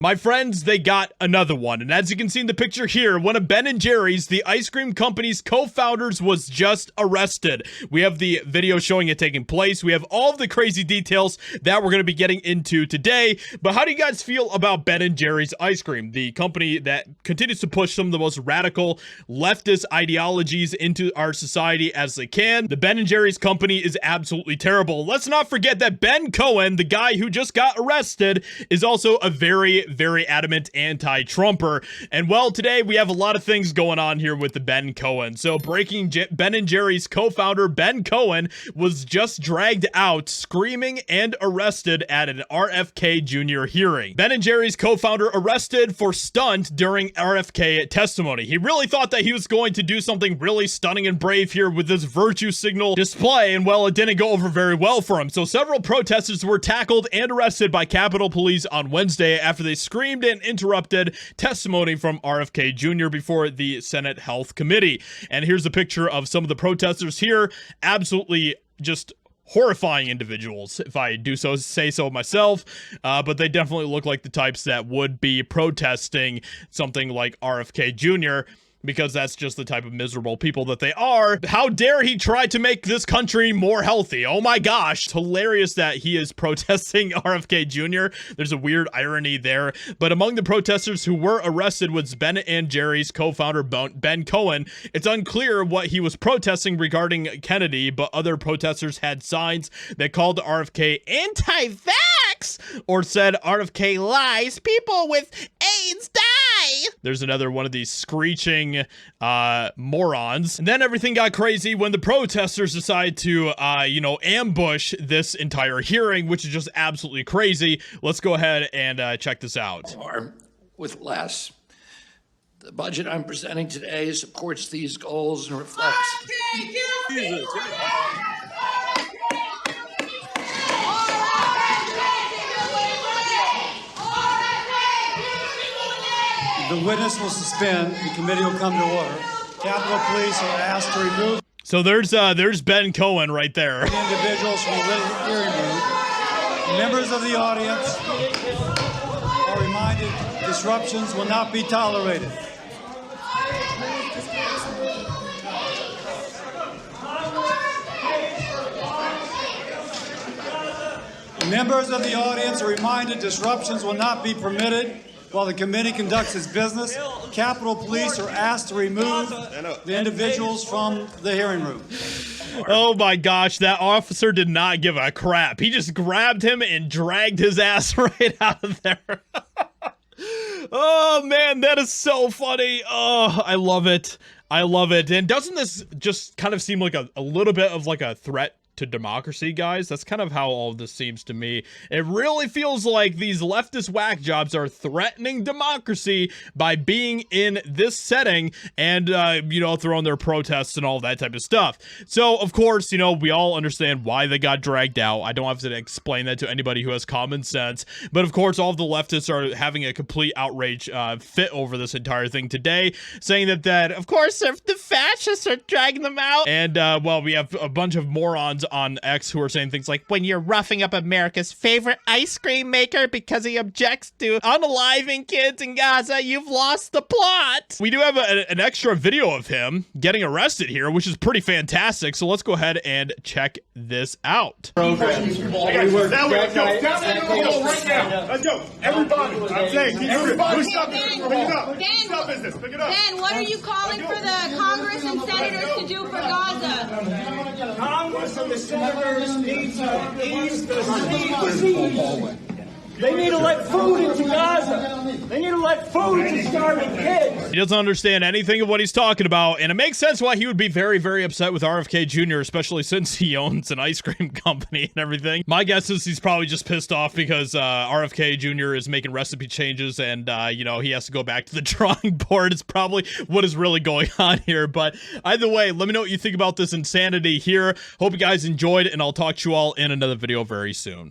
My friends, they got another one, and as you can see in the picture here, one of Ben & Jerry's, the ice cream company's co-founders, was just arrested. We have the video showing it taking place. We have all of the crazy details that we're going to be getting into today, but how do you guys feel about Ben & Jerry's ice cream, the company that continues to push some of the most radical leftist ideologies into our society as they can? The Ben & Jerry's company is absolutely terrible. Let's not forget that Ben Cohen, the guy who just got arrested, is also a very adamant anti-Trumper. And well, today we have a lot of things going on here with the Ben Cohen. So breaking, Ben & Jerry's co-founder Ben Cohen was just dragged out screaming and arrested at an RFK Jr. hearing. Ben & Jerry's co-founder arrested for stunt during RFK testimony. He really thought that he was going to do something really stunning and brave here with this virtue signal display, and well, it didn't go over very well for him. So several protesters were tackled and arrested by Capitol Police on Wednesday after they screamed and interrupted testimony from RFK Jr. before the Senate Health Committee. And here's a picture of some of the protesters here. Absolutely just horrifying individuals, if I do say so myself, but they definitely look like the types that would be protesting something like RFK Jr., because that's just the type of miserable people that they are. How dare he try to make this country more healthy? Oh my gosh. It's hilarious that he is protesting RFK Jr. There's a weird irony there. But among the protesters who were arrested was Ben & Jerry's co-founder Ben Cohen. It's unclear what he was protesting regarding Kennedy, but other protesters had signs that called RFK anti-vax or said RFK lies, people with AIDS die. There's another one of these screeching morons. And then everything got crazy when the protesters decided to, ambush this entire hearing, which is just absolutely crazy. Let's go ahead and check this out. Or with less. The budget I'm presenting today supports these goals and reflects. The witness will suspend. The committee will come to order. Capitol Police are asked to remove. So there's Ben Cohen right there. Individuals from the hearing room. Members of the audience are reminded disruptions will not be tolerated. Members of the audience are reminded disruptions will not be permitted while the committee conducts its business. Capitol Police are asked to remove the individuals from the hearing room. Oh my gosh, that officer did not give a crap. He just grabbed him and dragged his ass right out of there. Oh man, that is so funny. Oh, I love it. I love it. And doesn't this just kind of seem like a little bit of like a threat to democracy, guys? That's kind of how all of this seems to me. It really feels like these leftist whack jobs are threatening democracy by being in this setting and, throwing their protests and all that type of stuff. So, of course, we all understand why they got dragged out. I don't have to explain that to anybody who has common sense. But, of course, all of the leftists are having a complete outrage fit over this entire thing today, saying that of course, the fascists are dragging them out. And, we have a bunch of morons on X who are saying things like, when you're roughing up America's favorite ice cream maker because he objects to unaliving kids in Gaza, you've lost the plot. We do have an extra video of him getting arrested here, which is pretty fantastic. So let's go ahead and check this out. Let's go. Everybody. I'm saying, everybody. Stop business. Pick it up. Ben, what are you calling for the Congress and senators to do for Gaza? Congress and the senators need to ease the siege. They need to let food into Gaza. They need to let food to starving kids. He doesn't understand anything of what he's talking about, and it makes sense why he would be very upset with RFK Jr., especially since he owns an ice cream company and everything. My guess is he's probably just pissed off because RFK Jr. is making recipe changes and, he has to go back to the drawing board. It's probably what is really going on here. But either way, let me know what you think about this insanity here. Hope you guys enjoyed, and I'll talk to you all in another video very soon.